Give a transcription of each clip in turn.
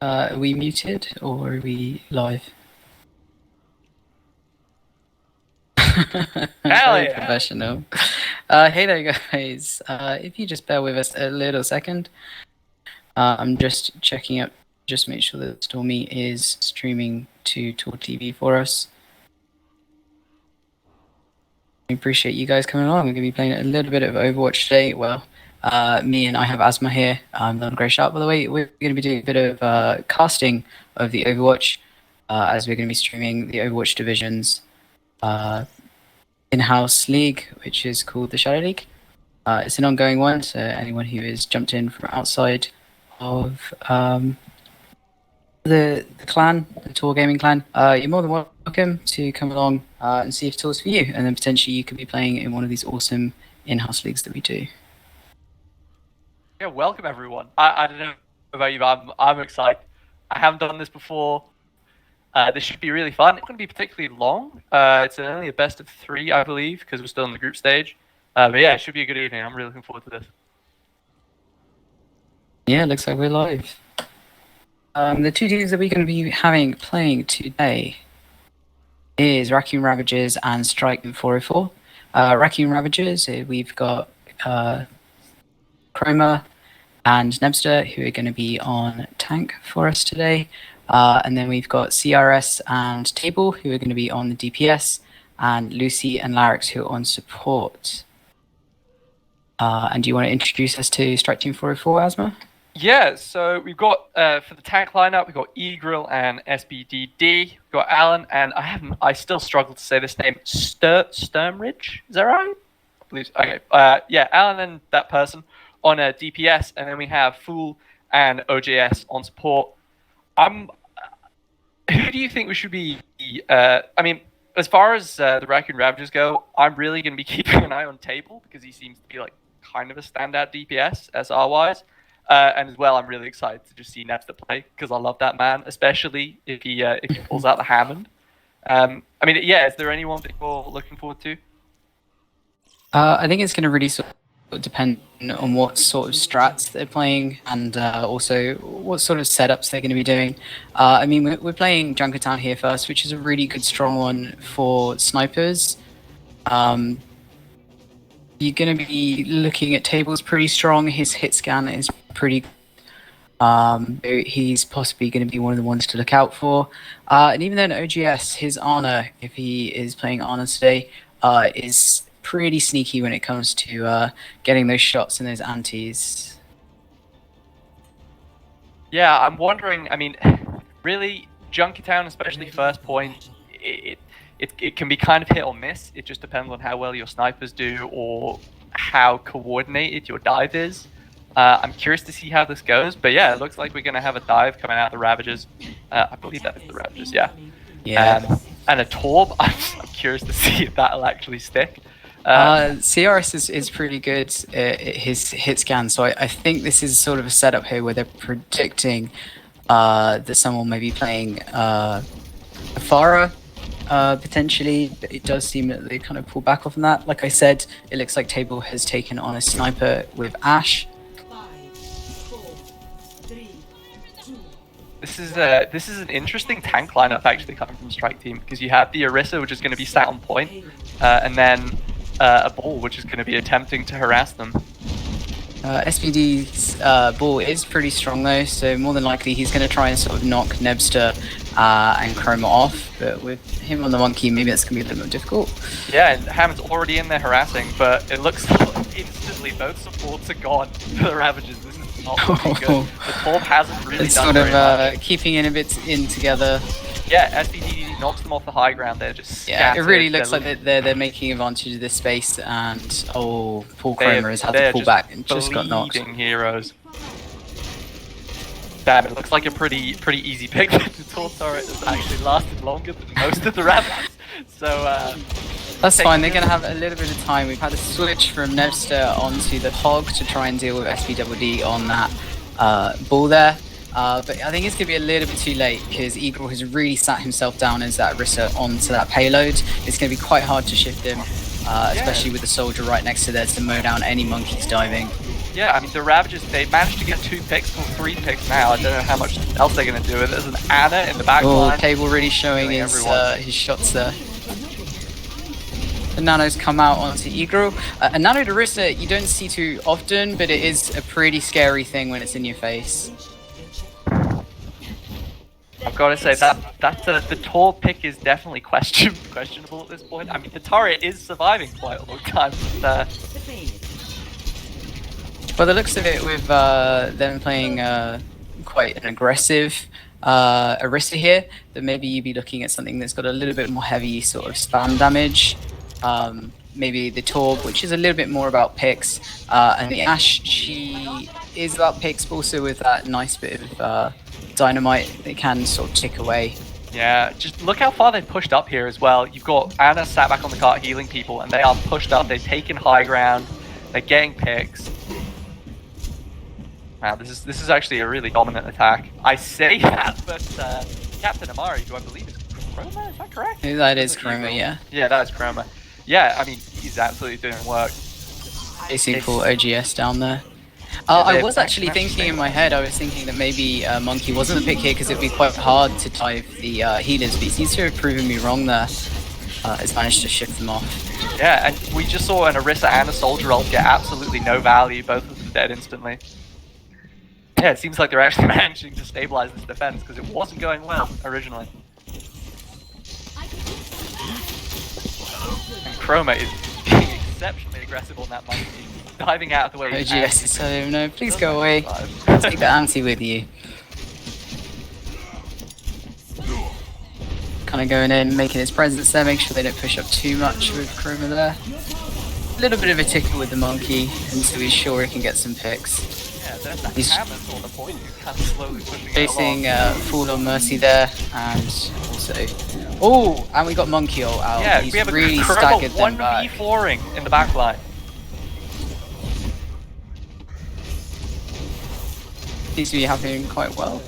Are we muted or are we live? Hell Very yeah. professional. Hey there, guys. If you just bear with us a little second, I'm just checking up, just make sure that Stormy is streaming to Tor TV for us. I appreciate you guys coming along. We're going to be playing a little bit of Overwatch today. Well, me and I have Asma here. I'm not a great shot, by the way. We're going to be doing a bit of casting of the Overwatch as we're going to be streaming the Overwatch divisions. In-house league, which is called the Shadow League. It's an ongoing one, so anyone who has jumped in from outside of the clan, the Tor Gaming clan, you're more than welcome to come along and see if Tor's for you, and then potentially you could be playing in one of these awesome in-house leagues that we do. Yeah, welcome everyone. I don't know about you, but I'm excited. I haven't done this before. This should be really fun. It's not going to be particularly long. It's only a best of 3, I believe, because we're still in the group stage. But yeah, it should be a good evening. I'm really looking forward to this. Yeah, looks like we're live. The two teams that we're going to be having playing today is Raccoon Ravagers and Strike 404. Raccoon Ravagers, we've got Chroma and Nebster, who are going to be on tank for us today. And then we've got CRS and Table, who are going to be on the DPS, and Lucy and Larix, who are on support. And do you want to introduce us to Strike Team 404, Asma? Yeah, so we've got, for the tank lineup, we've got Egril and SBDD. We've got Alan, and I still struggle to say this name, Sturmridge? Is that right? I believe so. Okay, yeah, Alan and that person on a DPS, and then we have Fool and OJS on support. Who do you think we should be? I mean, as far as the Raccoon Ravagers go, I'm really going to be keeping an eye on Table because he seems to be like kind of a standout DPS SR wise. And as well, I'm really excited to just see Nebster play because I love that man, especially if he pulls out the Hammond. I mean, yeah, is there anyone that you're looking forward to? I think it's going to really sort of depend on what sort of strats they're playing and also what sort of setups they're going to be doing. I mean, we're playing Junkertown here first, which is a really good, strong one for snipers. You're going to be looking at Tables pretty strong. His hit scan is pretty he's possibly going to be one of the ones to look out for. And even then, OGS, his Ana, if he is playing Ana today, is pretty sneaky when it comes to getting those shots and those antis. Yeah, I'm wondering. I mean, really, Junkertown, especially first point, it can be kind of hit or miss. It just depends on how well your snipers do or how coordinated your dive is. I'm curious to see how this goes, but yeah, it looks like we're going to have a dive coming out of the Ravagers. I believe that is the Ravagers, yeah. Yeah. And a Torb, I'm curious to see if that'll actually stick. CRS is pretty good at his hit scan, so I think this is sort of a setup here where they're predicting that someone may be playing Farah. Potentially, but it does seem that they kind of pull back off on that. Like I said, it looks like Table has taken on a sniper with Ash. This is an interesting tank lineup actually coming from Strike Team because you have the Orisa, which is going to be sat on point, and then a Ball, which is going to be attempting to harass them. SPD's Ball is pretty strong though, so more than likely he's going to try and sort of knock Nebster and Chroma off, but with him on the Monkey, maybe that's going to be a little bit difficult. Yeah, and Hammond's already in there harassing, but it looks like instantly both supports are gone for the Ravagers. This is not looking good. The Torb hasn't really it's done sort very much. of keeping in a bit in together. Yeah, SBD knocks them off the high ground. They're just yeah. scattered. It really looks like they're making advantage of this space, and Paul Chroma has had to pull back and just got knocked. Heroes. Damn, it looks like a pretty easy pick. The Tor turret has actually lasted longer than most of the Ravagers. So that's fine. They're going to have a little bit of time. We've had a switch from Nebster onto the Hog to try and deal with SBDD on that Ball there. But I think it's going to be a little bit too late because Eagle has really sat himself down as that Rissa onto that payload. It's going to be quite hard to shift him, especially with the soldier right next to there to mow down any monkeys diving. Yeah, I mean, the Ravagers, they managed to get 2 picks or 3 picks now. I don't know how much else they're going to do with it. There's an Ana in the back Oh, line. Cable really showing his shots there. The Nano's come out onto Egro. A Nano Darissa you don't see too often, but it is a pretty scary thing when it's in your face. I've got to say the tall pick is definitely questionable at this point. I mean, the turret is surviving quite a long time. But, by the looks of it, with them playing quite an aggressive Orisa here, that maybe you'd be looking at something that's got a little bit more heavy sort of spam damage. Maybe the Torb, which is a little bit more about picks, and the Ashe, she is about picks, but also with that nice bit of dynamite that can sort of tick away. yeah, just look how far they've pushed up here as well. You've got Ana sat back on the cart healing people, and they are pushed up. They've taken high ground. They're getting picks. Wow, this is actually a really dominant attack. I say that, but Captain Amari, who I believe is Chroma, is that correct? That is Chroma, yeah. Yeah, that is Chroma. Yeah, I mean, he's absolutely doing work. Chasing for OGS down there. I was actually thinking in my head, I was thinking that maybe Monkey wasn't the pick here because it would be quite hard to dive the healers, but he seems to have proven me wrong there. Has managed to shift them off. Yeah, and we just saw an Orisa and a Soldier ult get absolutely no value, both of them dead instantly. Yeah, it seems like they're actually managing to stabilize this defense because it wasn't going well originally. And Chroma is being exceptionally aggressive on that monkey, diving out of the way. OGS is telling him, no, please go away. Take the anti with you. Kind of going in, making his presence there, make sure they don't push up too much with Chroma there. A little bit of a tickle with the monkey until he's sure he can get some picks. He's on the point, kind of slowly pushing facing Fall on Mercy there, and also... Oh, and we got Monkey ult out. Yeah, he's we have really a staggered them back. 1v4ing in the back line. Seems to be happening quite well.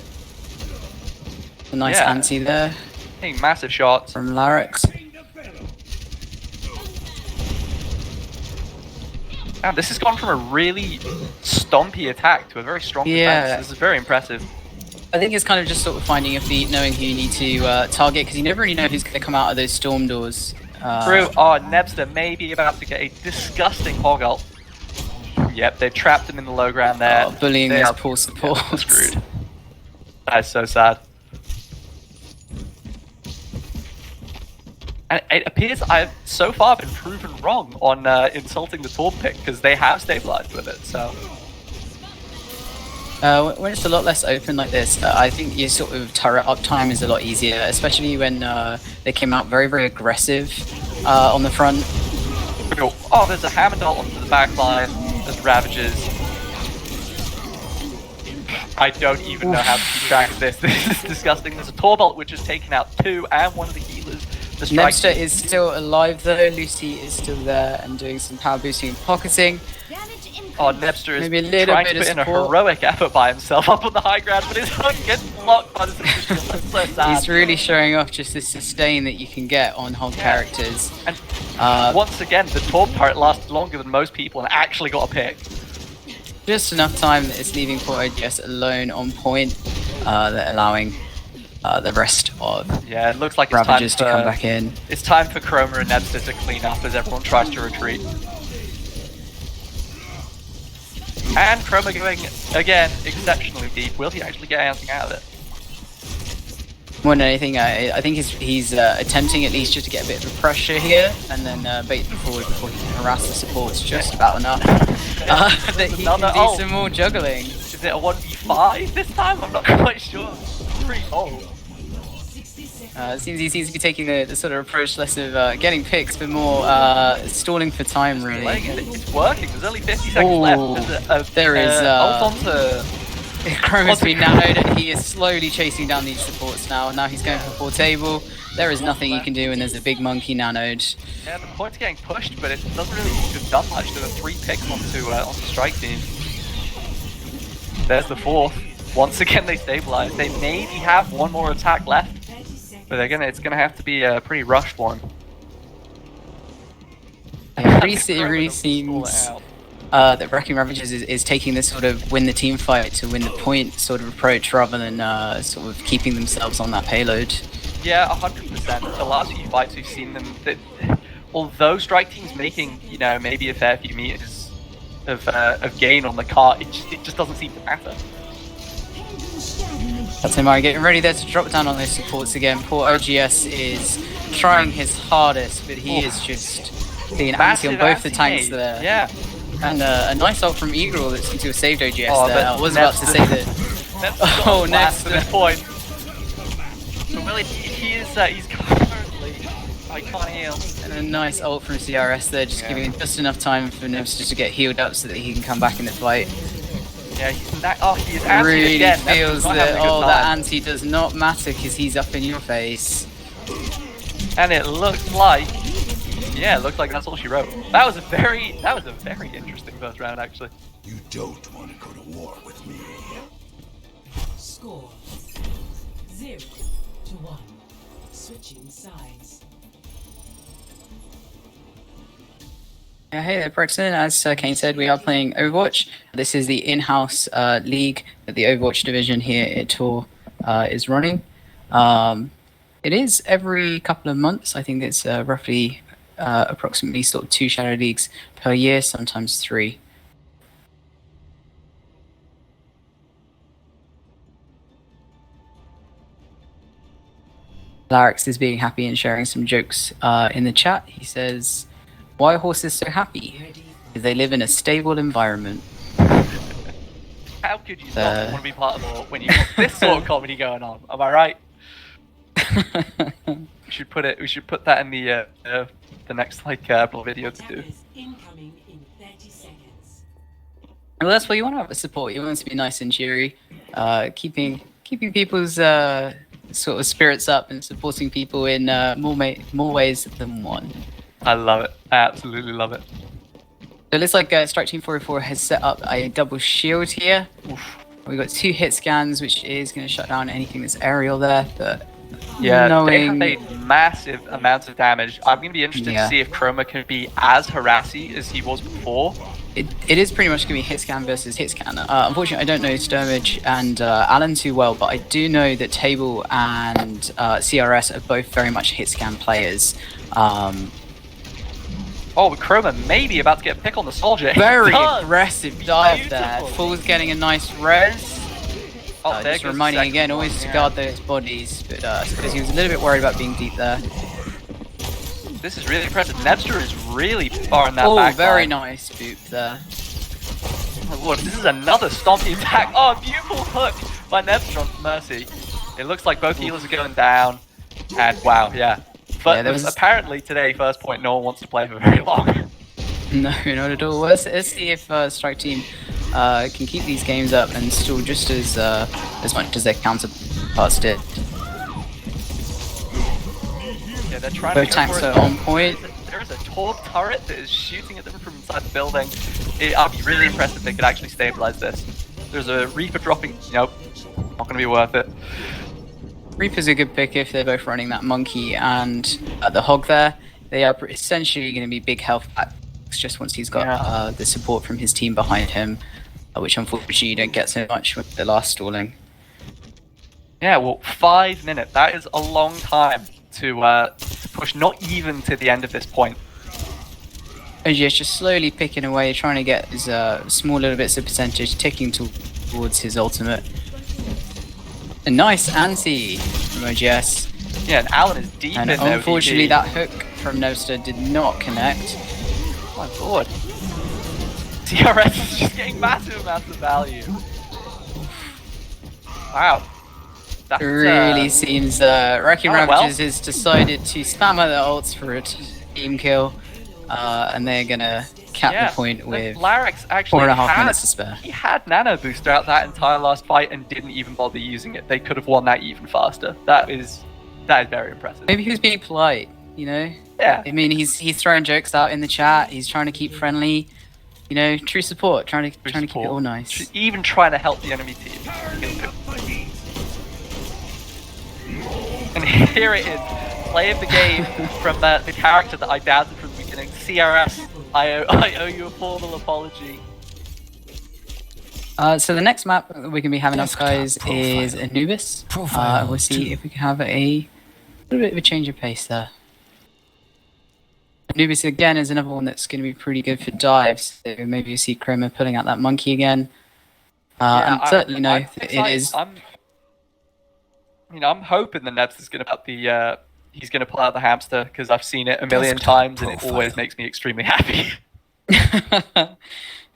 A nice Yeah. anti there Hey, massive shots. from Larix. Wow, this has gone from a really stompy attack to a very strong defense. This is very impressive. I think it's kind of just sort of finding your feet, knowing who you need to target, because you never really know who's going to come out of those storm doors. True. Oh, Nebster may be about to get a disgusting hog ult. Yep, they've trapped him in the low ground there. Bullying They those are poor supports. screwed. That is so sad. And it appears I've so far been proven wrong on insulting the Torb pick, because they have stabilized with it, so... When it's a lot less open like this, I think your sort of turret uptime is a lot easier, especially when they came out very, very aggressive on the front. Oh, there's a Hammond ult onto the back line. There's Ravagers. I don't even know how to keep track of this. This is disgusting. There's a Torb ult which has taken out 2 and one of the healers. Nebster is still alive though. Lucy is still there and doing some power boosting and pocketing. Oh, Nebster is maybe a little trying bit to of put in a support. heroic effort by himself up on the high ground, but his hook gets blocked by the system. That's so sad. He's really showing off just the sustain that you can get on Hog characters. And once again, the Torb turret lasted longer than most people and actually got a pick. Just enough time that it's leaving poor OGS alone on point, that allowing the rest of it looks like it's Ravagers time to come back in. It's time for Chroma and Nebster to clean up as everyone tries to retreat. And Chroma going, again, exceptionally deep. Will he actually get anything out of it? More than anything, I think he's attempting at least just to get a bit of a pressure here, and then bait them forward before he can harass the supports just about enough. That he can do some more juggling. Is it a 1v5 this time? I'm not quite sure. Pretty old. He seems to be taking the sort of approach less of getting picks, but more stalling for time, really. It's working. There's only 50 seconds left. There is... Chroma's been nanoed and he is slowly chasing down these supports now. Now he's going for full table. There is nothing you can do when there's a big monkey nanoed. Yeah, the point's getting pushed, but it doesn't really seem to have done much. There are 3 picks onto strike team. There's the 4th. Once again, they stabilize. They maybe have one more attack left, but it's gonna have to be a pretty rushed one. It really seems that Raccoon Ravagers is taking this sort of win the team fight to win the point sort of approach rather than sort of keeping themselves on that payload. Yeah, 100%. The last few fights we've seen them, that although Strike Team's making, you know, maybe a fair few meters of gain on the cart, it just doesn't seem to matter. That's Amari getting ready there to drop down on those supports again. Poor OGS is trying his hardest, but he is just being anti on both the tanks there. Yeah. And a nice ult from Eagle that's into a saved OGS there. I was about to say that. Oh, next point. So Willie, he's currently, I can't heal. And a nice ult from CRS there, just giving just enough time for Nibs to get healed up so that he can come back in the fight. Yeah, he's anti really again. feels that that anti does not matter because he's up in your face. And it looks like, yeah, it looks like that's all she wrote. That was a very interesting first round, actually. You don't want to go to war with me. Score 0-1. Switching sides. Hey there, Brexton. As Kane said, we are playing Overwatch. This is the in-house league that the Overwatch division here at Tour is running. It is every couple of months. I think it's roughly approximately sort of 2 Shadow Leagues per year, sometimes 3. Larix is being happy and sharing some jokes in the chat. He says, "Why are horses so happy? Because they live in a stable environment." How could you not want to be part of it when you've got this sort of comedy going on? Am I right? We should put that in the next video to do. Incoming in 30 seconds. Well, that's what you want to have a support. You want it to be nice and cheery, keeping people's sort of spirits up and supporting people in more ways than one. I love it. I absolutely love it. So it looks like Strike Team 404 has set up a double shield here. Oof. We've got 2 hit scans, which is going to shut down anything that's aerial there. But yeah, they have made massive amounts of damage. I'm going to be interested to see if Chroma can be as harassy as he was before. It is pretty much going to be hit scan versus hit scan. Unfortunately, I don't know Sturmage and Alan too well, but I do know that Table and CRS are both very much hit scan players. Oh, but Chroma may be about to get a pick on the soldier. Very aggressive dive there. Fool's getting a nice res. Just reminding again, always to guard those bodies, but I suppose he was a little bit worried about being deep there. This is really impressive. Nebster is really far in that back. Oh, very nice boop there. Oh my lord, this is another stompy attack. Oh, beautiful hook by Nebster on Mercy. It looks like both healers are going down. And wow, yeah. But yeah, apparently today, first point, no one wants to play for very long. No, not at all. Let's see if Strike Team can keep these games up and still just as much as their counterparts did. Yeah, they're trying both to tanks are on point. There is a Torb turret that is shooting at them from inside the building. I'd be really impressed if they could actually stabilize this. There's a Reaper dropping. Nope, not going to be worth it. Reaper's a good pick if they're both running that monkey and the hog there. They are essentially going to be big health packs just once he's got the support from his team behind him, which unfortunately you don't get so much with the last stalling. Yeah, well, 5 minutes. That is a long time to push not even to the end of this point. OGS just slowly picking away, trying to get his small little bits of percentage ticking towards his ultimate. A nice anti from OGS. Yeah, and Alan is deep and in there. Unfortunately, that hook from Novstar did not connect. Oh my lord. CRS is just getting massive amounts of value. Wow. It really seems Raccoon Ravagers has decided to spam out their ults for a team kill, and they're gonna cap the point with Larix actually 4.5 minutes to spare. He had nano boost throughout that entire last fight and didn't even bother using it. They could have won that even faster. That is very impressive. Maybe he was being polite, you know? Yeah. I mean, he's throwing jokes out in the chat. He's trying to keep friendly. You know, true support. Trying to keep it all nice. Even trying to help the enemy team. And here it is, play of the game from the character that I doubted from the beginning, CRS. I owe you a formal apology. So the next map that we're going to be having up, Desktop guys, is profile. Anubis. Profile We'll see 2. if we can have a little bit of a change of pace there. Anubis, again, is another one that's going to be pretty good for dives. So maybe you see Chroma pulling out that monkey again. Yeah, and certainly know I'm that it excited. is... I'm hoping the Nebs is going to he's going to pull out the hamster, because I've seen it a million Desktop times and it profile. always makes me extremely happy.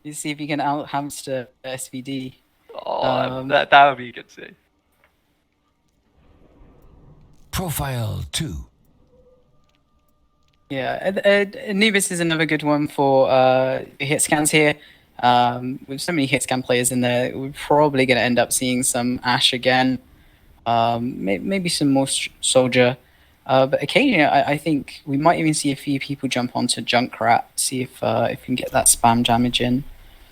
You see if you can out hamster SVD. Oh, that would be good to see. Profile 2. Yeah, Anubis is another good one for hit scans here. With so many hit scan players in there, we're probably going to end up seeing some Ash again. Maybe some more soldier. But occasionally, I think we might even see a few people jump onto Junkrat, see if we can get that spam damage in.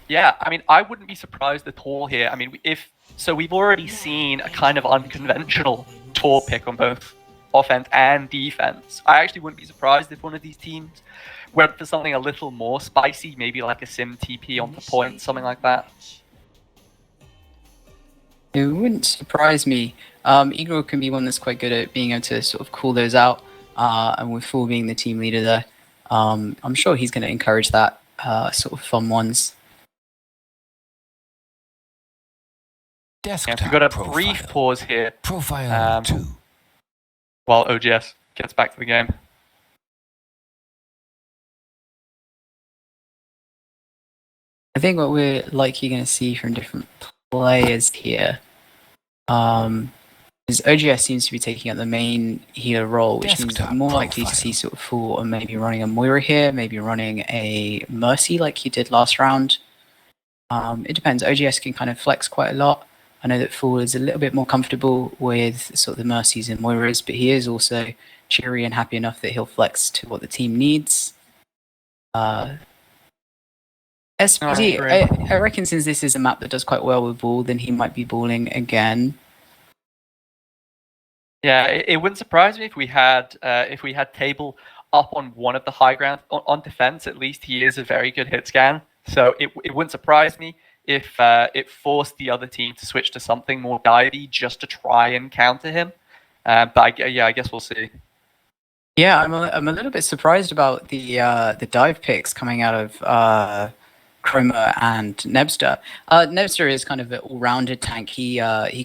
Yeah, I mean, I wouldn't be surprised at all here. I mean, we've already seen a kind of unconventional Tor pick on both offense and defense. I actually wouldn't be surprised if one of these teams went for something a little more spicy, maybe like a Sim TP onto point, something like that. It wouldn't surprise me. Igor can be one that's quite good at being able to sort of call those out, and with Fool being the team leader there, I'm sure he's going to encourage that sort of fun ones. Desktop Yeah, we've got a profile. brief pause here Profile 2. while OGS gets back to the game. I think what we're likely going to see from different players here is OGS seems to be taking up the main healer role, which means Desktop we're more likely to profile. see sort of Fool or maybe running a Moira here, maybe running a Mercy like he did last round. It depends. OGS can kind of flex quite a lot. I know that Fool is a little bit more comfortable with sort of the Mercies and Moiras, but he is also cheery and happy enough that he'll flex to what the team needs. SPD, I reckon since this is a map that does quite well with ball, then he might be balling again. Yeah, it wouldn't surprise me if we had Table up on one of the high ground on defense. At least he is a very good hit scan, so it wouldn't surprise me if it forced the other team to switch to something more divey just to try and counter him. But I guess we'll see. Yeah, I'm a little bit surprised about the dive picks coming out of Chroma and Nebster. Nebster is kind of an all-rounded tank. He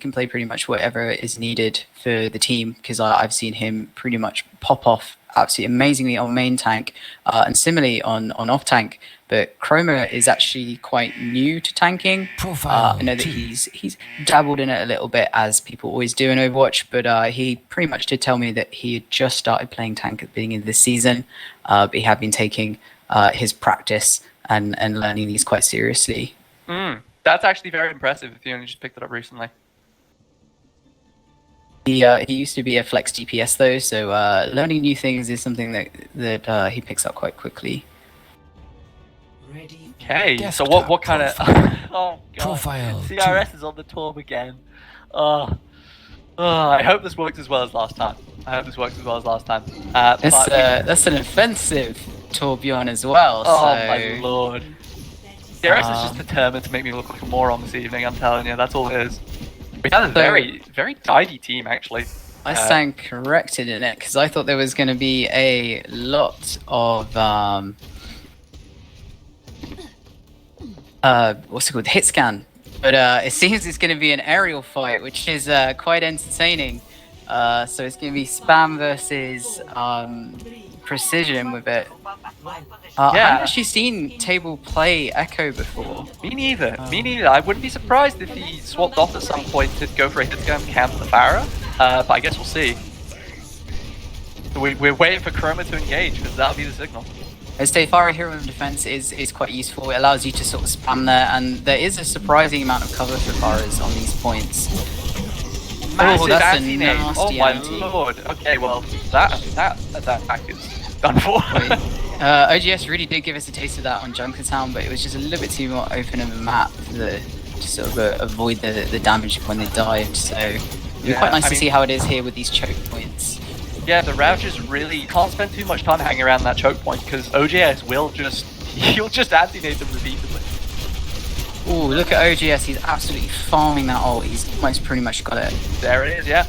can play pretty much whatever is needed for the team, because I've seen him pretty much pop off absolutely amazingly on main tank and similarly on off tank. But Chroma is actually quite new to tanking. Profile I know that 2. he's dabbled in it a little bit, as people always do in Overwatch, but he pretty much did tell me that he had just started playing tank at the beginning of this season, but he had been taking his practice and learning these quite seriously. That's actually very impressive if you only just picked it up recently. He used to be a flex DPS though, so learning new things is something that he picks up quite quickly. Ready. Okay, so Desktop what kind of profile. oh god, Profile CRS is on the torm again. I hope this works as well as last time. That's an offensive Torbjorn as well. Oh so... my lord. CRS is just determined to make me look like a moron this evening, I'm telling you, that's all it is. We had a very, very divey team, actually. I stand corrected in it, because I thought there was going to be a lot of what's it called, hit scan, but it seems it's going to be an aerial fight, which is quite entertaining. So it's going to be spam versus precision with it. I haven't actually seen Table play Echo before. Me neither. I wouldn't be surprised if he swapped off at some point to go for a hit scan and counter the Pharah, but I guess we'll see. So we're waiting for Chroma to engage, because that'll be the signal. As Pharah Hero in defense is quite useful. It allows you to sort of spam there, and there is a surprising amount of cover for Pharahs on these points. Massive that's a anti-nade. nasty Oh my anti. lord. Okay, well, that attack is done for. OGS really did give us a taste of that on Junkertown, but it was just a little bit too more open of a map to sort of avoid the damage when they dived. So it'd be quite nice to see how it is here with these choke points. Yeah, the Ravagers really can't spend too much time hanging around that choke point, because OGS will just He'll just anti-nade them repeatedly. Ooh, look at OGS. He's absolutely farming that ult. He's almost pretty much got it. There it is, yeah.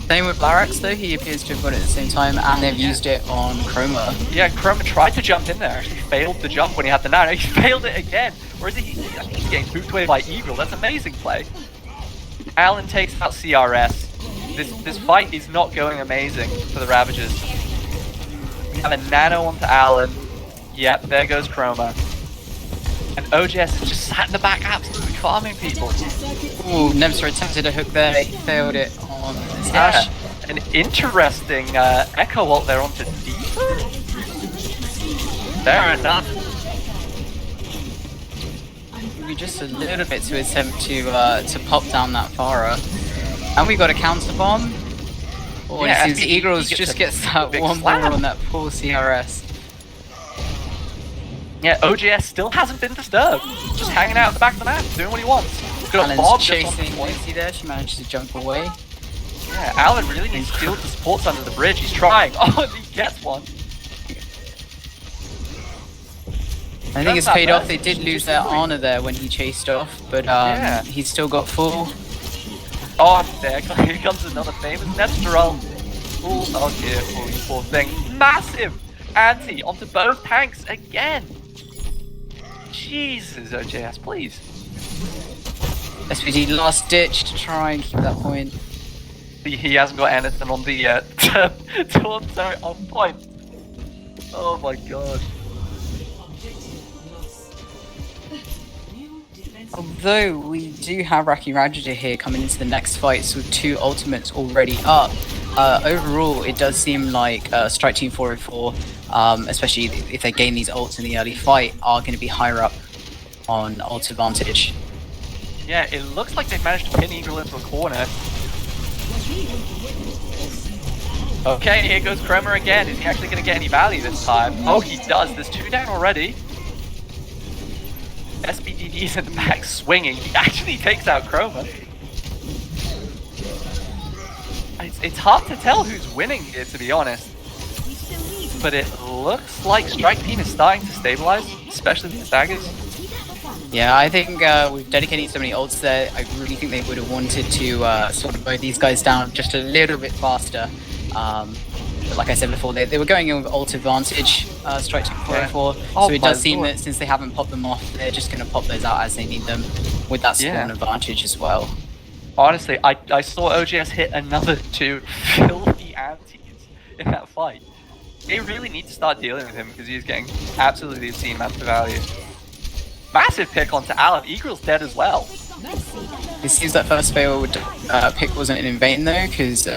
Same with Blarax though. He appears to have got it at the same time, and they've used it on Chroma. Yeah, Chroma tried to jump in there, actually failed the jump when he had the nano. He failed it again. Or is he? I think he's getting spooked away by Eagle. That's amazing play. Alan takes out CRS. This fight is not going amazing for the Ravagers. We have a nano onto Alan. Yep, there goes Chroma. And OGS is just sat in the back absolutely farming people. Ooh, Nemsor attempted a hook there. He failed it on Ash. An interesting Echo ult there onto Deeper. Fair enough. Maybe just a little bit to attempt to pop down that Pharah. And we got a counter bomb. Oh, Yeah, it seems Eagles just gets that big one slam. more on that poor CRS. Yeah, OGS still hasn't been disturbed. Just hanging out at the back of the map, doing what he wants. Got a Bob Alan's just on chasing point. Lucy there. She managed to jump away. Yeah, Alan really needs to field the supports under the bridge. He's trying. Oh, and he gets one. I think it's paid off. They did lose their honor there when he chased off, but Yeah. he's still got full. Oh, there here comes another famous Nestor ult. Ooh, oh dear, oh, you poor thing. Massive anti onto both tanks again. Jesus, OJS, please. SPD last ditch to try and keep that point. He hasn't got anything on the taunt turret on point. Oh my god. Although we do have Raccoon Ravager here coming into the next fights with 2 ultimates already up, overall it does seem like Strike Team 404, especially if they gain these ults in the early fight, are going to be higher up on ult advantage. Yeah, it looks like they've managed to pin Eagle into a corner. Okay, here goes Chroma again. Is he actually going to get any value this time? Oh, he does. There's 2 down already. SBDD's in the back swinging. He actually takes out Chroma. It's hard to tell who's winning here, to be honest. But it looks like Strike Team is starting to stabilize, especially with the daggers. Yeah, I think with dedicating so many ults there, I really think they would have wanted to sort of mow these guys down just a little bit faster. But like I said before, they were going in with ult advantage, Strike Team 404, Oh so it does seem lord. that since they haven't popped them off, they're just going to pop those out as they need them, with that spawn advantage as well. Honestly, I saw OGS hit another 2 filthy antis in that fight. They really need to start dealing with him because he's getting absolutely obscene amounts of value. Massive pick onto Alan. Eagle's dead as well. It seems that first fail pick wasn't in vain though, because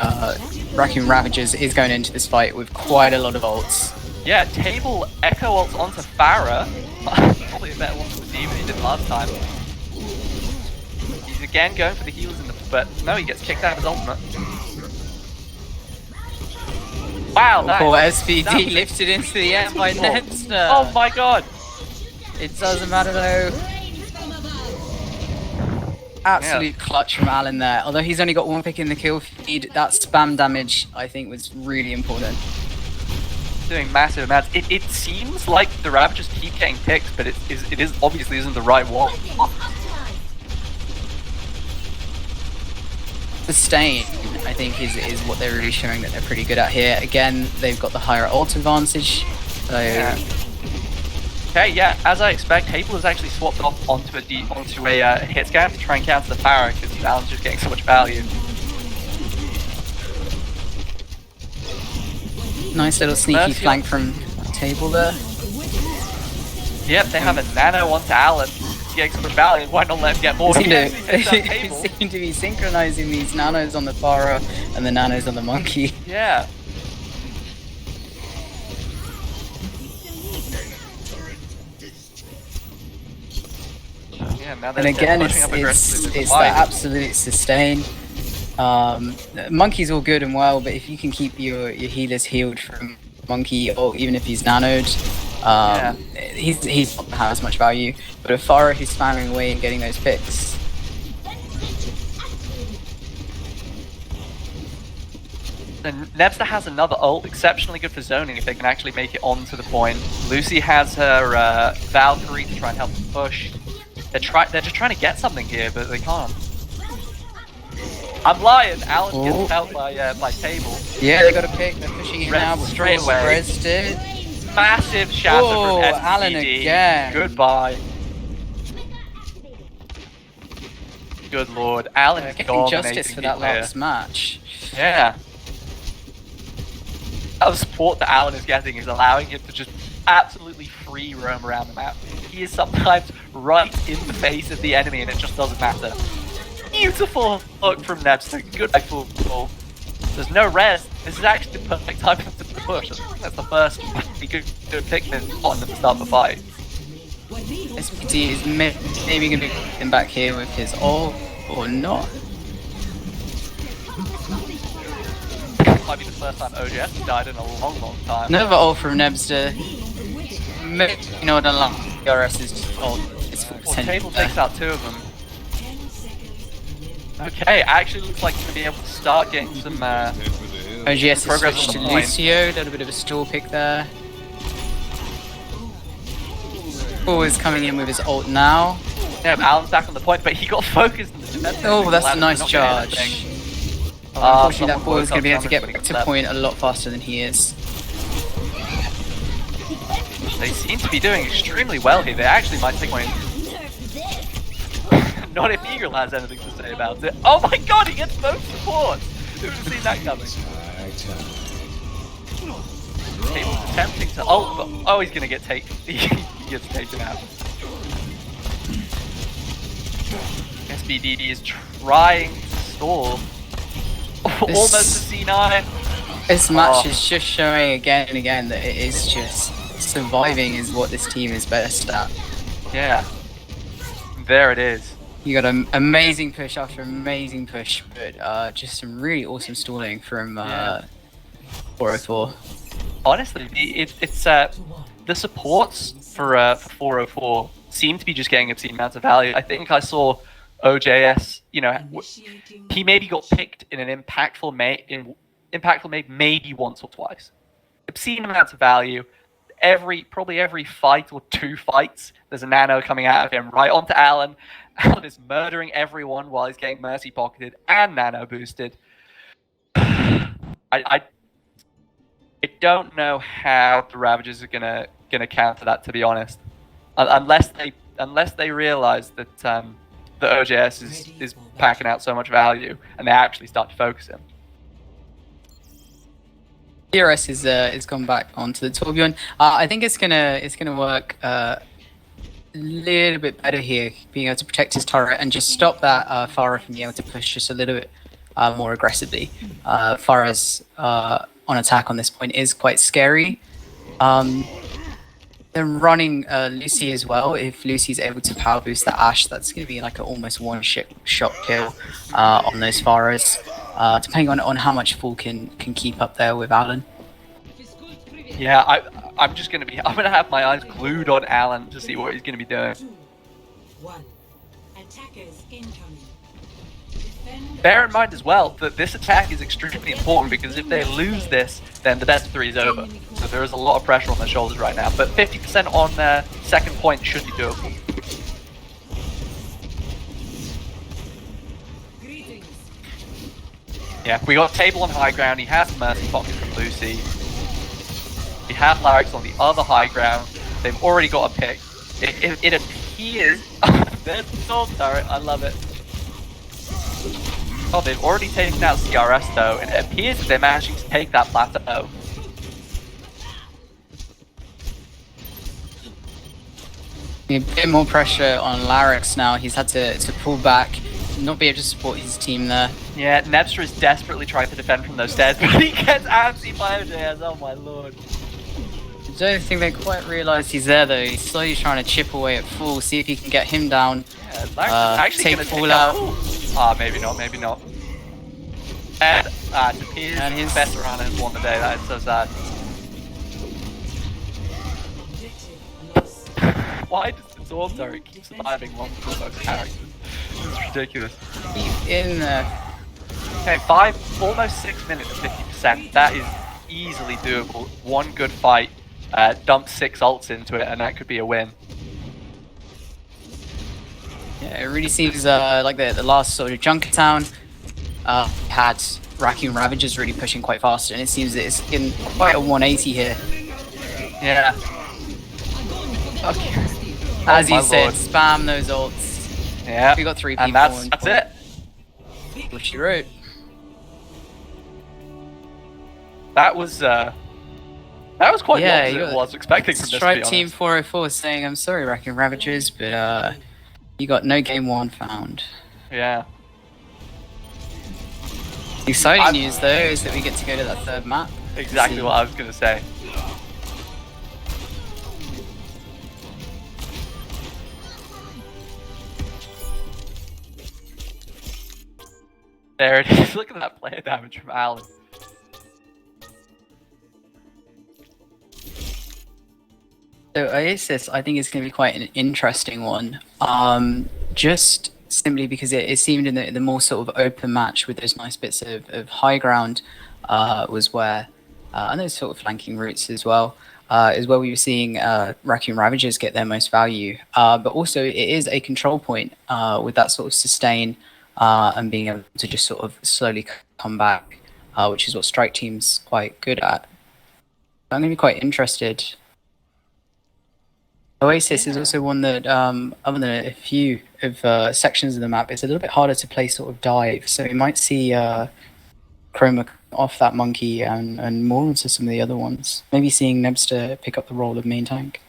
Raccoon Ravagers is going into this fight with quite a lot of ults. Yeah, table Echo ults onto Farah. Probably a better one for the team than he did last time. He's again going for the heals in the, but no, he gets kicked out of his ultimate. Wow, that Poor that SPD was lifted into the air by beautiful. Nemsor. Oh my god. It doesn't matter though. Absolute clutch from Alan there. Although he's only got 1 pick in the kill feed, that spam damage I think was really important. Doing massive amounts. It seems like the Ravagers keep getting picked, but it is obviously isn't the right one. Sustain, I think, is what they're really showing that they're pretty good at here. Again, they've got the higher ult advantage. So Yeah. Okay, yeah, as I expect, Hable has actually swapped off onto a hit scan to try and counter the Farah because Alan's just getting so much value. nice little sneaky Mercy flank from table there. Yep, they have a nano onto Alan. He's getting so much value. Why not let him get more? They He actually takes out seem Hable. to be synchronizing these nanos on the Pharah and the nanos on the monkey. Yeah. Yeah, now And they're again, pushing up aggressively with the it's the fight. absolute sustain. Monkey's all good and well, but if you can keep your healers healed from Monkey, or even if he's nanoed, he's not gonna have as much value. But a Pharah who's spamming away and getting those picks, Then Nebster has another ult, exceptionally good for zoning if they can actually make it onto the point. Lucy has her Valkyrie to try and help them push. They're just trying to get something here, but they can't. I'm lying. Alan gets helped by Table. Yeah, they got a pick. They're pushing it now. Straight away. Massive shatter from SPD. Alan again. Goodbye. Good lord, Alan's Getting justice for that last match. Yeah. That support that Alan is getting is allowing him to just absolutely free roam around the map. He is sometimes right in the face of the enemy and it just doesn't matter. Beautiful look from Nebster. Good football. There's no rest. This is actually the perfect time to push. I think that's the first good pick on them to start the fight. SPD is maybe going to be him back here with his ult or not. Might be the first time OJS has died in a long time. Another ult from Nebster. You know what I love? DRS is just ult. It's full potential. Table takes out 2 of them. Okay, actually looks like he's going to be able to start getting some OGS has progress switched to on the point. Lucio, a little bit of a stall pick there. Is coming in with his ult now. Yeah, Alan's back on the point, but he got focused in the defense. Oh, that's a nice charge. Unfortunately, that ball is going to be able to get back to point a lot faster than he is. They seem to be doing extremely well here. They actually might take point. Not if Eagle has anything to say about it. Oh my god, he gets both supports! Who would have seen that coming? Table's attempting to ult, but oh, he's gonna get taken. He gets taken out. SBDD is trying to stall. Almost a C9. This match is just showing again and again that it is just surviving is what this team is best at. Yeah. There it is. You got an amazing push after amazing push, but just some really awesome stalling from 404. Honestly, it's the supports for 404 seem to be just getting obscene amounts of value. I think I saw OJS, you know, he maybe got picked in an impactful made maybe once or twice. Obscene amounts of value. Probably every fight or 2 fights, there's a nano coming out of him right onto Alan. Alan is murdering everyone while he's getting mercy pocketed and nano boosted. I don't know how the Ravagers are gonna counter that, to be honest, unless they realize that the OJS is packing out so much value and they actually start to focus him. DRS is gone back onto the Torbjorn. I think it's gonna work a little bit better here, being able to protect his turret and just stop that Farah from being able to push just a little bit more aggressively. Farah's on attack on this point is quite scary. They're running Lucy as well. If Lucy's able to power boost that Ashe, that's going to be like an almost one-shot kill on those Farahs. Depending on how much Fool can keep up there with Alan. Yeah, I'm gonna have my eyes glued on Alan to see what he's gonna be doing. 2, 1. Attackers incoming. Bear in mind as well that this attack is extremely important because if they lose this, then the best of 3 is over. So there is a lot of pressure on their shoulders right now. But 50% on their second point should be doable. Yeah, we got Table on high ground. He has Mercy Pocket from Lucy. We have Larix on the other high ground. They've already got a pick. It appears... There's the sword turret. I love it. Oh, they've already taken out CRS though, and it appears that they're managing to take that plateau. A bit more pressure on Larix now. He's had to pull back, not be able to support his team there. Yeah, Nebster is desperately trying to defend from those stairs, but he gets antsy by OJS. Oh my lord. I don't think they quite realised he's there though. He's slowly trying to chip away at Fool, see if he can get him down. Yeah, Larix is actually take going to Fool take out. Ah, maybe not, maybe not. And it appears And his best around has won the day. That is so sad. Why does the sword turret keep surviving longer than most characters? It's ridiculous. Keep in there. Okay, almost 6 minutes, 50%. 100%. That is easily doable. One good fight, dump 6 ults into it, and that could be a win. Yeah, it really seems like the last sort of Junkertown had Raccoon Ravagers really pushing quite fast, and it seems that it's in quite a 180 here. Yeah. Okay. As Oh, you my said, lord. spam those ults. Yeah. We got 3 people. And that's it. Which you wrote. That was quite the opposite you of got what I was expecting from this, to be Stripe honest. Team 404 saying, "I'm sorry, Raccoon Ravagers, but you got no game 1 found." Yeah. The exciting news though is that we get to go to that 3rd map. Exactly what I was going to say. There it is. Look at that player damage from Alan. So Oasis, I think, is going to be quite an interesting one. Just simply because it seemed in the more sort of open match with those nice bits of high ground was where, and those sort of flanking routes as well, is where we were seeing Raccoon Ravagers get their most value. But also it is a control point with that sort of sustain and being able to just sort of slowly come back, which is what Strike Team's quite good at. I'm going to be quite interested. Oasis is also one that, other than a few of sections of the map, it's a little bit harder to play sort of dive. So we might see Chroma off that monkey and more onto some of the other ones. Maybe seeing Nebster pick up the role of main tank.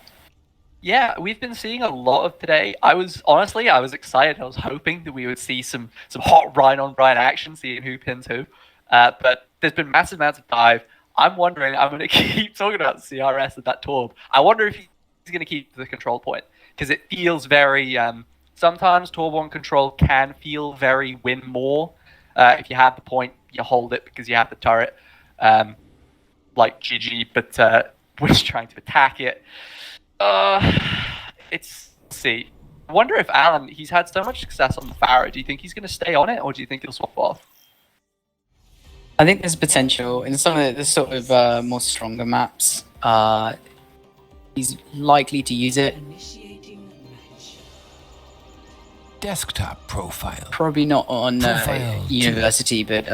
Yeah, we've been seeing a lot of today. I was excited. I was hoping that we would see some hot Ryan on Ryan action, seeing who pins who. But there's been massive amounts of dive. I'm wondering. I'm going to keep talking about CRS and that Torb. I wonder if he's going to keep the control point, because it feels very. Sometimes Torb on control can feel very win more. If you have the point, you hold it because you have the turret, like GG. But we're just trying to attack it. Let's see. I wonder if Alan, he's had so much success on the Pharaoh. Do you think he's going to stay on it, or do you think he'll swap off? I think there's potential in some of the sort of more stronger maps. He's likely to use it. Initiating match. Desktop profile. Probably not on Profile university, but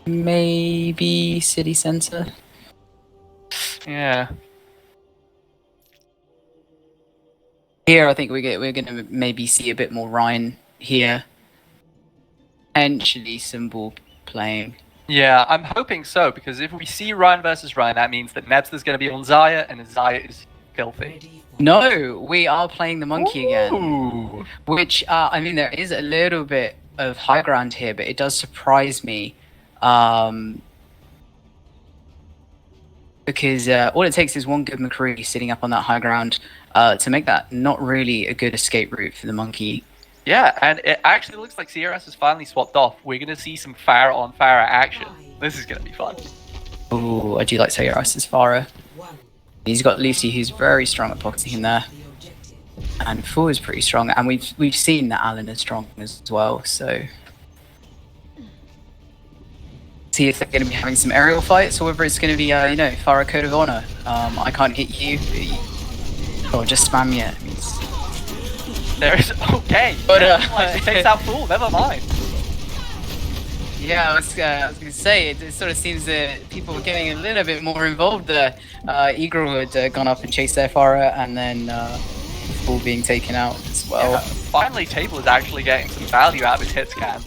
maybe city center. Yeah. Here, I think we're going to maybe see a bit more Ryan here. Potentially some ball playing. Yeah, I'm hoping so, because if we see Ryan versus Ryan, that means that Nebster's going to be on Zaya, and Zaya is filthy. Ready for No, we are playing the monkey again. Ooh. Which, I mean, there is a little bit of high ground here, but it does surprise me. Because all it takes is one good McCree sitting up on that high ground to make that not really a good escape route for the monkey. Yeah, and it actually looks like CRS has finally swapped off. We're going to see some Pharah on Pharah action. This is going to be fun. Ooh, I do like CRS's Farah. one. He's got Lucy, who's very strong at pocketing him there. The objective. And Fu is pretty strong, and we've seen that Alan is strong as well, so... See if they're going to be having some aerial fights, or whether it's going to be, you know, Farah Code of Honor. I can't hit you, or just spam you. It means... There is okay, But, it takes out Fool. Never mind. Yeah, I was going to say, it sort of seems that people were getting a little bit more involved there. Eagle had gone up and chased their Farah, and then Fool being taken out as well. Yeah, finally, Table is actually getting some value out of his hit scan.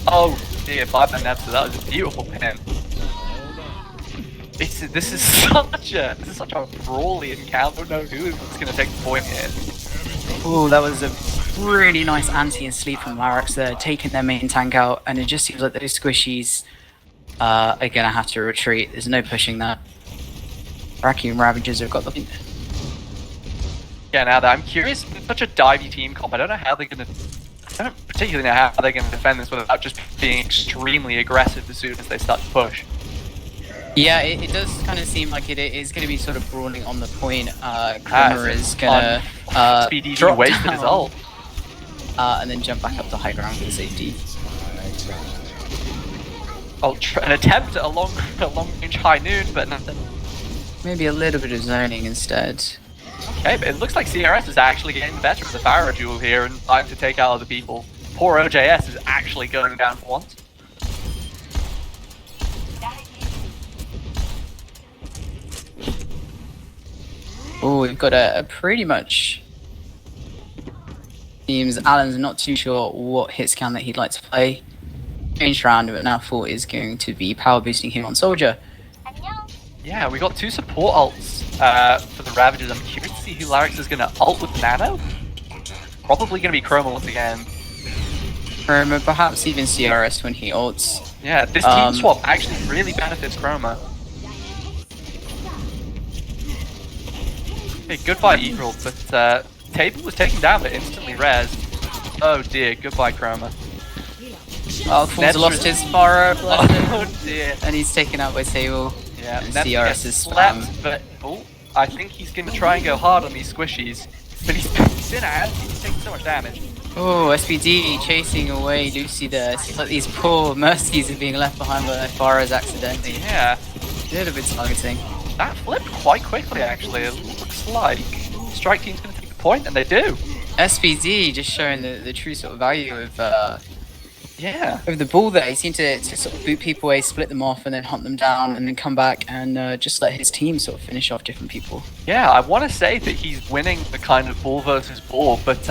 Oh dear, 5-man Nebster, that was a beautiful pin. This is such a brawly encounter. No, who is going to take the point here? Ooh, that was a really nice anti and sleep from Larrax there, taking their main tank out, and it just seems like those squishies are going to have to retreat. There's no pushing that. Raccoon Ravagers have got the... Yeah, now that I'm curious, it's such a divey team comp. I don't know how they're going to... I don't particularly know how they're going to defend this without just being extremely aggressive as soon as they start to push. Yeah, it does kind of seem like it is going to be sort of brawling on the point. Kramer is going to Speedy drop wasted down, his ult. and then jump back up to high ground for safety. an attempt at a long range high noon, but nothing. Maybe a little bit of zoning instead. Okay, but it looks like CRS is actually getting the better of the Pharaoh duel here and trying to take out other people. Poor OJS is actually going down for once. Oh, we've got a pretty much... Seems Alan's not too sure what hit scan that he'd like to play. Changed around, but now thought is going to be power boosting him on Soldier. Yeah, we got 2 support ults for the Ravagers. I'm curious to see who Larix is going to ult with Nano. Probably going to be Chroma once again. Chroma, perhaps even CRS when he ults. Yeah, this team swap actually really benefits Chroma. Hey, goodbye Eagle, but Table was taken down but instantly rezzed. Oh dear, goodbye Chroma. Oh, Ford's lost his Pharaoh, Oh dear. and he's taken out by Table. Yeah, and Nebs CRS gets is slapped, spam. but I think he's going to try and go hard on these squishies. But he's in out, he's taking so much damage. Oh, SPD chasing away Lucy there. Seems like these poor Mercies are being left behind by their Pharaohs accidentally. Yeah, A little bit targeting. that flipped quite quickly actually. It looks like Strike Team's going to take the point, and they do. SPD just showing the true sort of value of Yeah. the ball there. He seemed to sort of boot people away, split them off, and then hunt them down, and then come back and just let his team sort of finish off different people. Yeah, I want to say that he's winning the kind of ball versus ball, but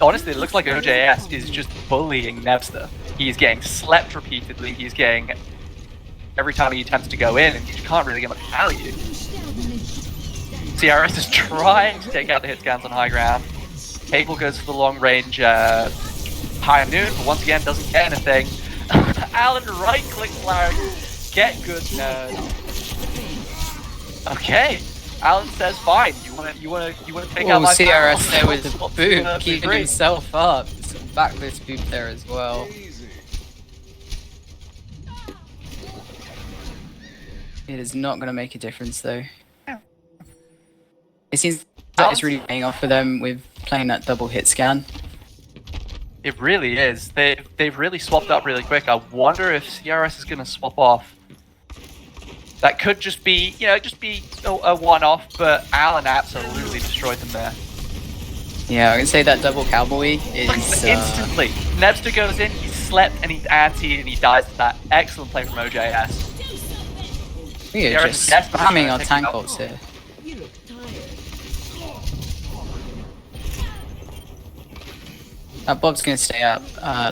honestly, it looks like OJS is just bullying Nevster. He's getting slept repeatedly. He's getting every time he attempts to go in, and you can't really get much value. CRS is trying to take out the hit scans on high ground. Cable goes for the long range high noon, but once again doesn't get anything. Alan right clicks Larry. Get good nerd. Okay. Alan says fine. You wanna take out my CRS there with the Swap boot, to keeping P3. himself up. Some backlist boot there as well. It is not going to make a difference though. It seems that it's really paying off for them with playing that double hit scan. It really is. They've really swapped up really quick. I wonder if CRS is going to swap off. That could just be, a one-off, but Alan absolutely destroyed them there. Yeah, I can say that double cowboy is Instantly. Nebster goes in, he's slept, and he's anti, and he dies to that. Excellent play from OJS. we are just spamming our tank ults here. You look tired. Bob's going to stay up.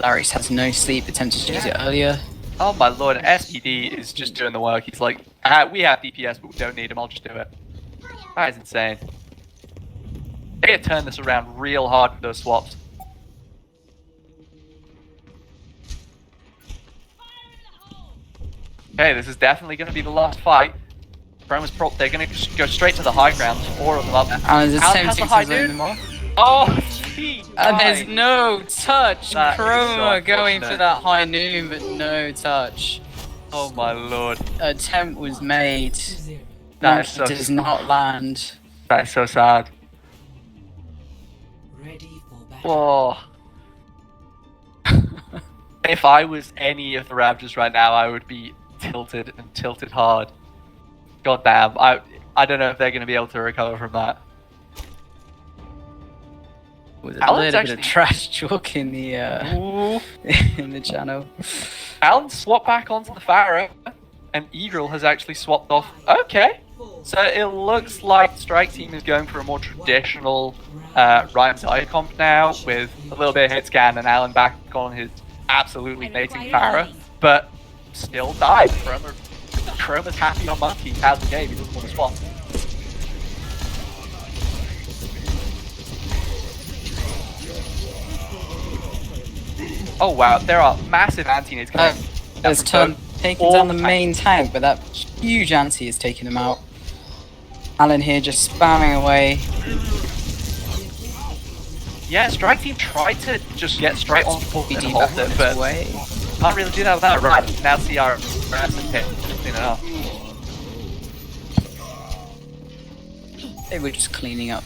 Larry's has no sleep, attempted to use it earlier. Oh my lord, SPD is just doing the work. He's like, we have DPS, but we don't need him, I'll just do it. That is insane. They gotta turn this around real hard with those swaps. Okay, this is definitely going to be the last fight. Chroma's prop, they're going to go straight to the high ground. 4 of them up. Alan's Alan has attempting the high to zone dude. them off. Oh, he And there's died. no touch! That is so Chroma going for unfortunate. that high noon, but no touch. Oh my lord. Attempt was made. That is so Does not land. That is so sad. Ready for battle. Whoa. If I was any of the Ravagers right now, I would be tilted and tilted hard. God damn. I don't know if they're going to be able to recover from that. With a Alan's little bit of actually- trash talk in the Ooh. in the channel. Alan swapped back onto the Pharaoh, and Eagle has actually swapped off. Okay. So it looks like Strike Team is going for a more traditional Ryan Zaya comp now, with a little bit of hit scan and Alan back on his absolutely amazing Pharaoh, but still died. Chroma's happy on Monkey, has the game, he doesn't want to swap. Oh wow, there are massive anti-nades coming. There's taking down the main tank, but that huge anti is taking him out. Alan here just spamming away. Yeah, Strike Team tried to just get straight on full and BD hold back it, on but his way. can't really do that without it. Right, now CR and hit. Clean it up. They were just cleaning up.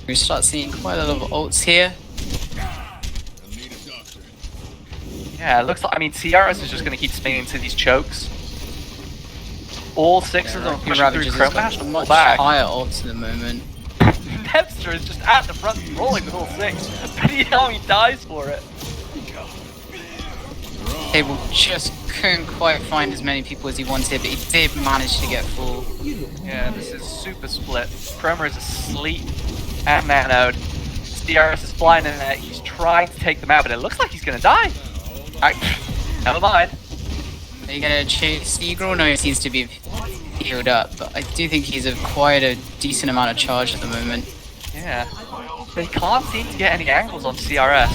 We start seeing quite a lot of ults here. Yeah, it looks like, I mean, CRS is just going to keep spinning into these chokes. All six of them are pushing through Ravagers has got Chromash to pull much back. higher ults at the moment. Nebster is just at the front rolling with all six, but he dies for it. Cable just couldn't quite find as many people as he wanted, but he did manage to get full. Yeah, this is super split. Chroma is asleep at Nanode. CRS is flying in there, he's trying to take them out, but it looks like he's going to die. Never mind. Are you gonna chase Eagle? No, he seems to be healed up, but I do think he's of quite a decent amount of charge at the moment. Yeah. They can't seem to get any angles on CRS.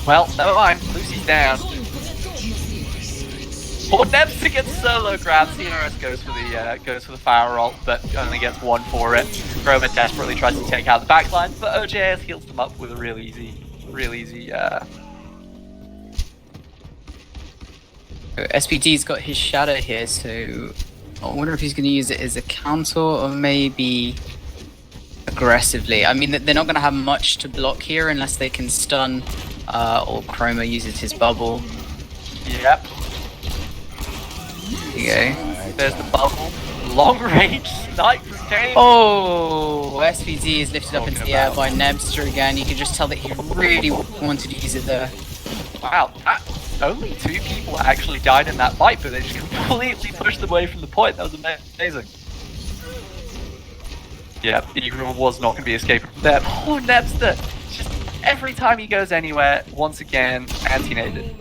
Well, never mind. Lucy's down. Poor Nebster gets solo grab. CRS goes for the fire ult, but only gets one for it. Chroma desperately tries to take out the backline, but OJS heals them up with a real easy. SPD's got his shadow here, so I wonder if he's going to use it as a counter or maybe aggressively. I mean, they're not going to have much to block here unless they can stun or Chroma uses his bubble. Yep. There you go. There's the bubble. Long range snipe from Kane. Oh, SPD is lifted up into the air by Nebster again. You can just tell that he really wanted to use it there. Wow, only 2 people actually died in that fight, but they just completely pushed them away from the point. That was amazing. Yeah, Eagle was not going to be escaping from there. Oh, Nebster! Just every time he goes anywhere, once again, anti-nated.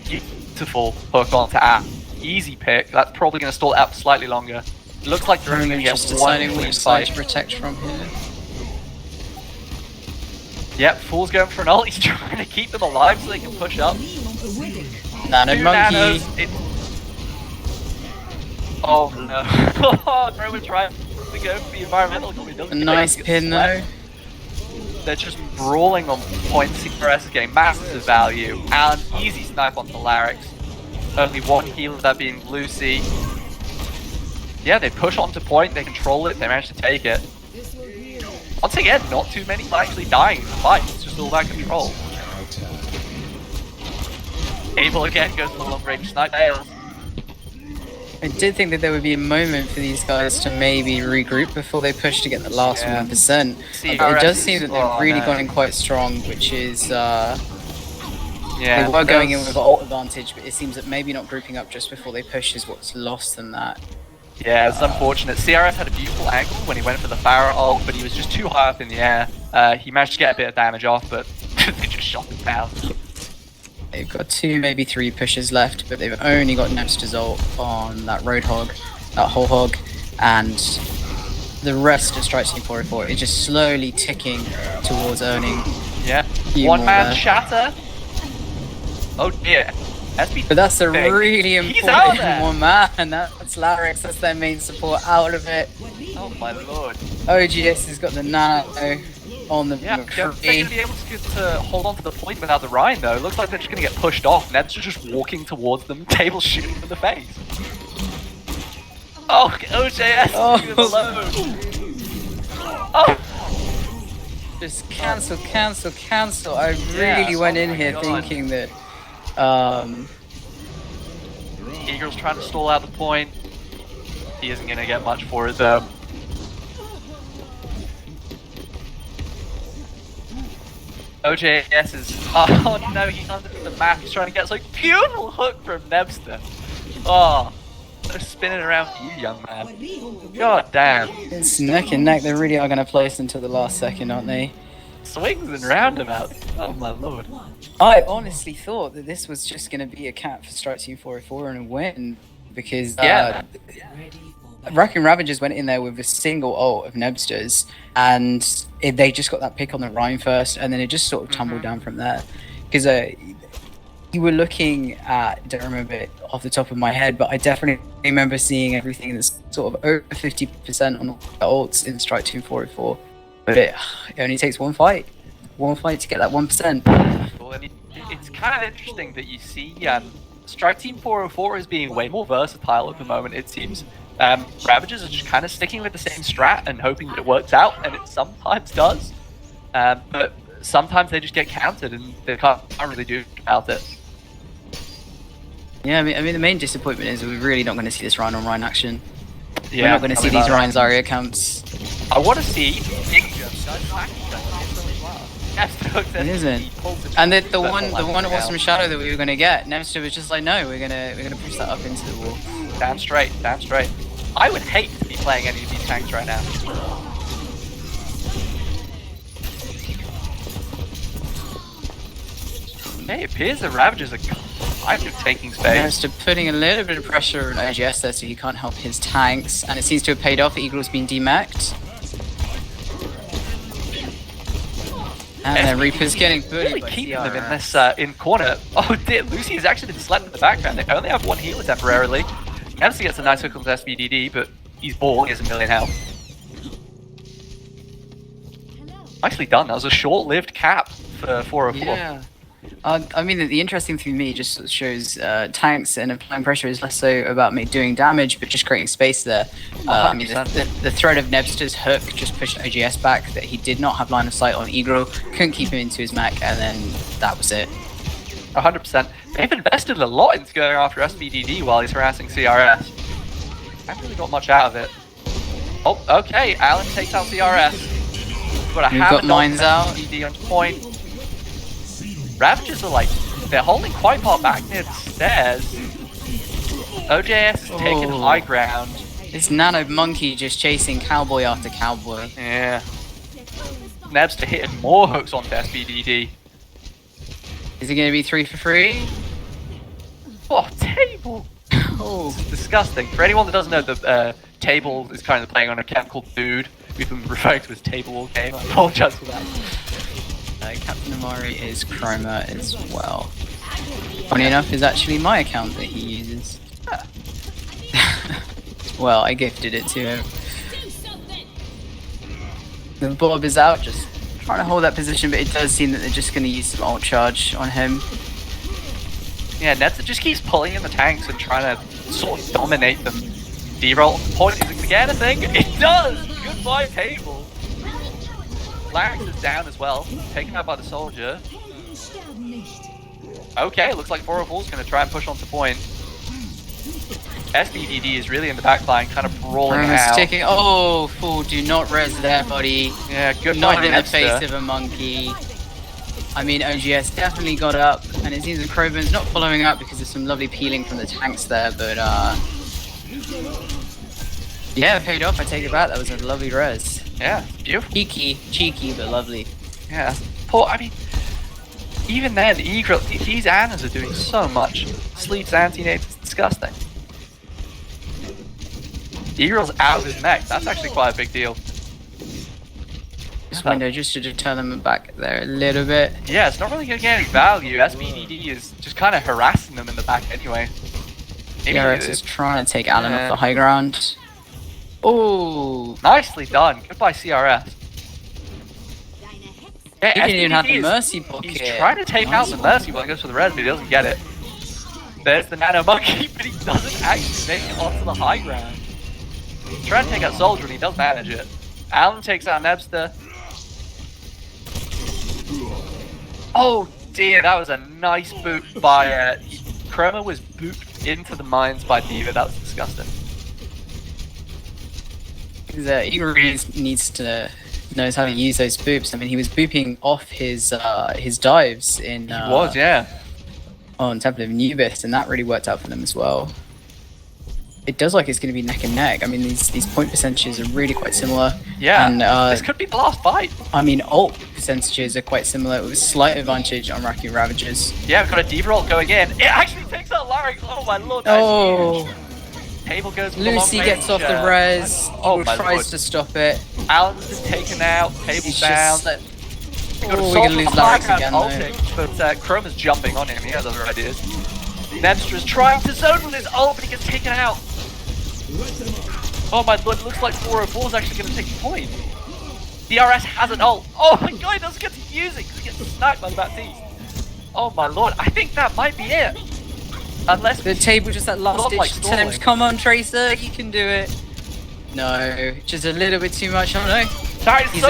Beautiful hook onto app. Easy pick. That's probably going to stall it out for slightly longer. It looks like they're only going to Just get one deciding clean which side fight. to protect from here. Yep, Fool's going for an ult. He's trying to keep them alive so they can push up. Nano 2 Monkey. nanos. Oh no. Oh, Roman trying to go for the environmental goal. He doesn't A get nice it. pin though. They're just brawling on point. CRS is getting massive value. And easy snipe onto Larix. Only one healer, that being Lucy. Yeah, they push onto point, they control it, they manage to take it. Once again, not too many actually dying in the fight, it's just all about control. Abel again goes for the long range snipe. Fails. I did think that there would be a moment for these guys to maybe regroup before they push to get the last 1%. It does seem that they've really gone in quite strong, which is they were going in with ult advantage, but it seems that maybe not grouping up just before they push is what's lost them that. Yeah, it's unfortunate. CRS had a beautiful angle when he went for the Pharaoh ult, but he was just too high up in the air. He managed to get a bit of damage off, but they just shot him down. They've got 2, maybe 3 pushes left, but they've only got Nebster's ult on that Roadhog, that whole hog, and the rest of Strike Team 404 is just slowly ticking towards owning. Yeah, few one more man there. shatter. Oh dear. But that's a big. really He's out important there. one man, and that's Larix, that's their main support out of it. Oh my lord. OGS has got the nano on the Yeah, they're going to McCree. be able to hold on to the point without the Rhine though. It looks like they're just going to get pushed off. Ned's just walking towards them, table shooting them in the face. Oh, OJS leaving him alone. Oh! Just cancel. I Yeah, really went oh in my here God. thinking that Eagle's trying to stall out the point. He isn't going to get much for it though. OJS is... Oh no, he's under the map. He's trying to get like beautiful hook from Nebster. Oh, they're spinning around for you, young man. God damn. it's neck and neck. They really are going to place until the last second, aren't they? Swings and roundabouts. Oh my lord. I honestly thought that this was just going to be a cap for Strike Team 404 and a win because Yeah. Raccoon Ravagers went in there with a single ult of Nebsters and they just got that pick on the Rhine first and then it just sort of tumbled down from there. Because you were looking at, I don't remember it off the top of my head, but I definitely remember seeing everything that's sort of over 50% on the ults in Strike Team 404. But it only takes one fight to get that 1%. Well, and it's kind of interesting that you see Strike Team 404 is being way more versatile at the moment. It seems Ravagers are just kind of sticking with the same strat and hoping that it works out, and it sometimes does. But sometimes they just get countered and they can't really do about it. Yeah, I mean, the main disappointment is we're really not going to see this Rhine on Rhine action. Yeah, We're not going to see these Rhine Zarya counts. I want to see. It isn't. And the one awesome shadow that we were going to get, Nemster was just like, no, we're gonna push that up into the wall. Damn straight, damn straight. I would hate to be playing any of these tanks right now. Hey, it appears the Ravagers are kind of taking space. Nemster putting a little bit of pressure on OGS there, so he can't help his tanks, and it seems to have paid off. Eagle's been demacked. And then Reaper's getting bullied Really by keeping CRS. them in this in corner. Oh dear, Lucy has actually been slept in the background. They only have one healer temporarily. Nemster gets a nice hook on his SBDD, but he's bald, he has a million health. Nicely done, that was a short-lived cap for 404. Yeah. I mean, the interesting thing to me just shows tanks and applying pressure is less so about doing damage, but just creating space there. I mean, the threat of Nebster's hook just pushed OGS back, that he did not have line of sight on Egro, couldn't keep him into his mech, and then that was it. 100%. They've invested a lot into going after SBDD while he's harassing CRS. Haven't really got much out of it. Oh, okay, Alan takes out CRS. We've got mines out. SBDD on point. Ravagers are like, they're holding quite far back near the stairs. OJS is taking high ground. This nano monkey just chasing cowboy after cowboy. Yeah. Nebster hitting more hooks onto SBDD. Is it going to be 3 for 3? Oh, table! Oh. This is disgusting. For anyone that doesn't know, the table is currently playing on a camp called Dude. We've been referring to as Table All Game. I apologize for that. Captain Amari is Chroma as well. Funny enough, is actually my account that he uses. Well, I gifted it to him. The Bob is out, just trying to hold that position, but it does seem that they're just going to use some ult charge on him. Yeah, Nebster just keeps pulling in the tanks and trying to sort of dominate them. D-roll point, is it going to get anything? It does! Goodbye, table! Larynx is down as well, taken out by the soldier. Okay, looks like 404 is going to try and push onto point. SBDD is really in the back line, kind of brawling out. Sticking. Oh, fool, do not res there, buddy. Yeah, good Not fight, in the Nebster. face of a monkey. I mean, OGS definitely got up, and it seems that Crowburn's not following up because there's some lovely peeling from the tanks there, but yeah, it paid off, I take it back. That was a lovely res. Yeah, beautiful. Cheeky, but lovely. Yeah, poor, I mean, even then, Eagle, these Annas are doing so much. Sleeps anti-nades, it's disgusting. Eagle's out of his mech, that's actually quite a big deal. This window just to deter them back there a little bit. Yeah, it's not really going to get any value. SBDD is just kind of harassing them in the back anyway. Maybe CRS is trying to take Alan off the high ground. Oh, nicely done. Goodbye, CRS. Yeah, he didn't even have the SBDD mercy pocket. He's trying to take out the mercy while he goes for the res, but he doesn't get it. There's the nano monkey, but he doesn't actually make it onto the high ground. He's trying to take out Soldier, and he does manage it. Alan takes out Nebster. Oh dear, that was a nice boot by Chroma was booped into the mines by Diva. That was disgusting. Eagle really knows how to use those boops. I mean, he was booping off his dives in. He was, yeah. On Temple of Anubis, and that really worked out for them as well. It does like it's going to be neck and neck. I mean, these point percentages are really quite similar. Yeah, and this could be the last fight. I mean, ult percentages are quite similar, with a slight advantage on Raccoon Ravagers. Yeah, we've got a Diva ult going in. It actually takes out Larynx. Oh my lord, that's huge. Table goes for Lucy the long gets off the res. Oh, Eagle tries to stop it. Alan's been taken out. Table's down. We're going to lose Larynx again, though. But Chroma's jumping on him. He has other ideas. Nebstra's trying to zone with his ult, but he gets taken out. Oh my lord, it looks like 404 is actually going to take the point. DRS has an ult. Oh my god, he doesn't get to use it because he gets sniped by the Baptiste. Oh my lord, I think that might be it. Unless The table just that last Not ditch like attempt. stalling. Come on, Tracer, you can do it. No, just a little bit too much. Oh no. that is He's so